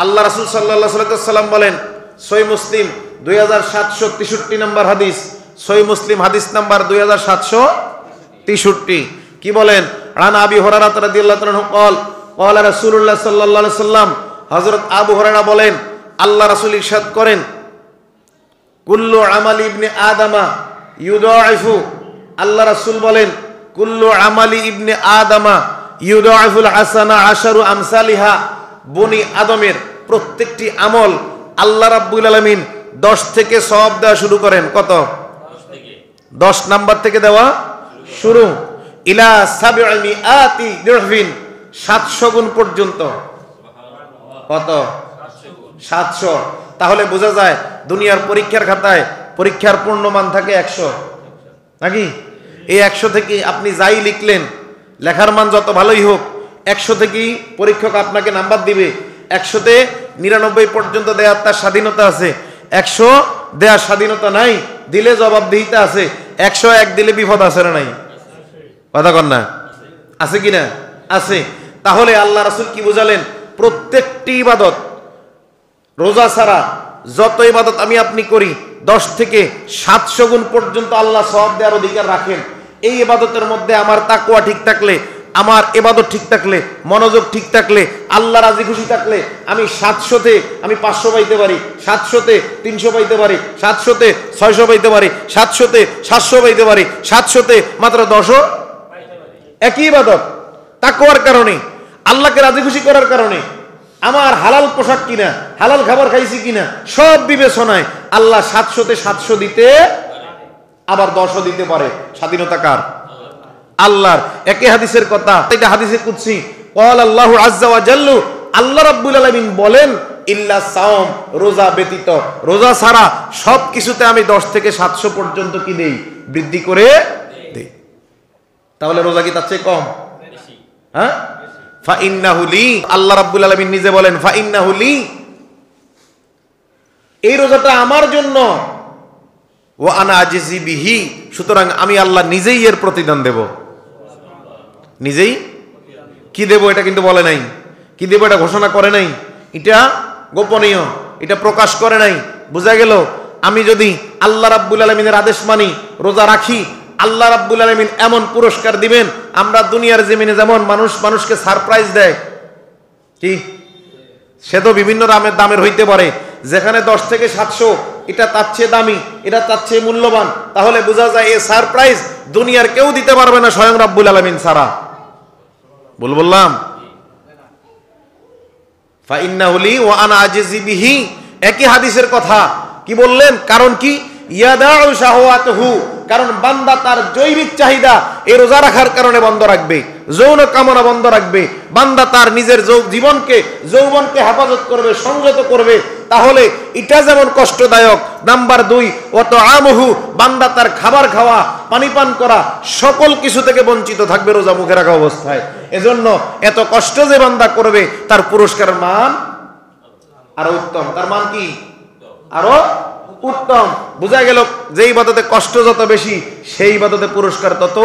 আল্লাহ রাসূল সাল্লাল্লাহু আলাইহি ওয়াসাল্লাম বলেন, সহিহ মুসলিম 2763 নম্বর হাদিস, সহিহ মুসলিম হাদিস নাম্বার 2763, কি বলেন? আন আবি হুরায়রা রাদিয়াল্লাহু আনহু قال قال রাসূলুল্লাহ সাল্লাল্লাহু আলাইহি ওয়াসাল্লাম, হযরত আবু হুরায়রা বলেন, আল্লাহ রাসূল ইরশাদ করেন, কুল্লু আমালি ইবনে আদামা ইউদাইফু, আল্লাহ রাসূল বলেন, কুল্লু আমালি ইবনে আদামা ইউদাইফুল হাসানা আশারু আমসালিহা, বনি আদমের প্রত্যেকটি আমল আল্লাহ রাব্বুল আলামিন 10 থেকে সওয়াব দেওয়া শুরু করেন। কত? 10 নাম্বার থেকে দেওয়া শুরু। ইলা সাবঈমিআতি দিরহিন, 700 গুণ পর্যন্ত। কত? 700। তাহলে বোঝা যায় দুনিয়ার পরীক্ষার খাতায় পরীক্ষার পূর্ণমান থাকে 100, নাকি? এই 100 থেকে আপনি যাই লিখলেন, লেখার মান যত ভালোই হোক, 100 থেকেই পরীক্ষক আপনাকে নাম্বার দিবে। 100তে 99 পর্যন্ত দেওয়ার তার স্বাধীনতা আছে, 100 দেওয়ার স্বাধীনতা নাই, দিলে জবাবদিহিতা আছে। 101 দিলে বিপদ আছে না নাই? কথা কন না, আছে কি না? আছে। তাহলে আল্লাহ রাসূল কি বুঝালেন? প্রত্যেকটি ইবাদত, রোজা ছাড়া যত ইবাদত আমি আপনি করি, 10 থেকে 700 গুণ পর্যন্ত আল্লাহ সওয়াব দেওয়ার অধিকার রাখেন। এই ইবাদতের মধ্যে আমার তাকওয়া ঠিক থাকলে, আমার ইবাদত ঠিক থাকলে, মনোযোগ ঠিক থাকলে, আল্লাহ রাজি খুশি থাকলে, আমি 700তে আমি 500 পাইতে পারি, 700তে 300 পাইতে পারি, 700তে 600 পাইতে পারি, 700তে 700 পাইতে পারি, 700তে মাত্র 10ও একই ইবাদত। তাকওয়ার কারণে, আল্লাহকে রাজি খুশি করার কারণে, আমার হালাল পোশাক কিনা, হালাল খাবার খাইছি কিনা, সব বিবেচনায় আল্লাহ 700তে 700 দিতে, আবার 10ও দিতে পারে। স্বাধীনতা কার? আল্লাহর। একই হাদিসের কথা, এটা হাদিসে কুদসি, ক্বাল আল্লাহু আযজা ওয়া জাল্লু, আল্লাহ রাব্বুল আলামিন বলেন, ইল্লা সাওম, রোজা ব্যতীত, রোজা ছাড়া সব কিছুতে আমি 10 থেকে 700 পর্যন্ত কি দেই? বৃদ্ধি করে দেই। তাহলে রোজা কি তার চেয়ে কম? হ্যাঁ? ফা ইন্নাহু লি, আল্লাহ রাব্বুল আলামিন নিজে বলেন, ফা ইন্নাহু লি, এই রোজাটা আমার জন্য, ওয়া আনা আজিজি বিহি, সুতরাং আমি আল্লাহ নিজেই এর প্রতিদান দেব। নিজেই কি দেব এটা কিন্তু বলে নাই, কি দেব এটা ঘোষণা করে নাই, এটা গোপনীয়, এটা প্রকাশ করে নাই। বোঝা গেল, আমি যদি আল্লাহ রাব্বুল আলামিনের আদেশ মানি, রোজা রাখি, আল্লাহ রাব্বুল আলামিন এমন পুরস্কার দিবেন। আমরা দুনিয়ার জমিনে যেমন মানুষকে সারপ্রাইজ দেয়, কি সে তো বিভিন্ন দামের হইতে পারে, যেখানে 10 থেকে 700 এটা তার চেয়ে দামি, এটা তার চেয়ে মূল্যবান। তাহলে বোঝা যায় এই সারপ্রাইজ দুনিয়ার কেউ দিতে পারবে না স্বয়ং রাব্বুল আলামিন ছাড়া। বললাম ফা ইন্নাহু লি ওয়া আনা আজিজি বিহি, একই হাদিসের কথা। কি বললেন? কারণ কি? ইয়াদাউ শাহওয়াতুহু, কারণ বান্দা তার জৈবিক চাহিদা এই রোজা রাখার কারণে বন্ধ রাখবে, যৌন কামনা বন্ধ রাখবে, বান্দা তার নিজের যৌবনকে হেফাজত করবে, সংযত করবে। তাহলে এটা যেমন কষ্টদায়ক, নাম্বার 2, ওয়াত আমহু, বান্দা তার খাবার খাওয়া, পানি পান করা, সকল কিছু থেকে বঞ্চিত থাকবে রোজা মুখে রাখা অবস্থায়। এজন্য এত কষ্ট যে বান্দা করবে, তার পুরস্কারের মান আরো উত্তম। তার মান কি? আরো উত্তম। বোঝা গেল যে ইবাদতে কষ্ট যত বেশি, সেই ইবাদতে পুরস্কার তত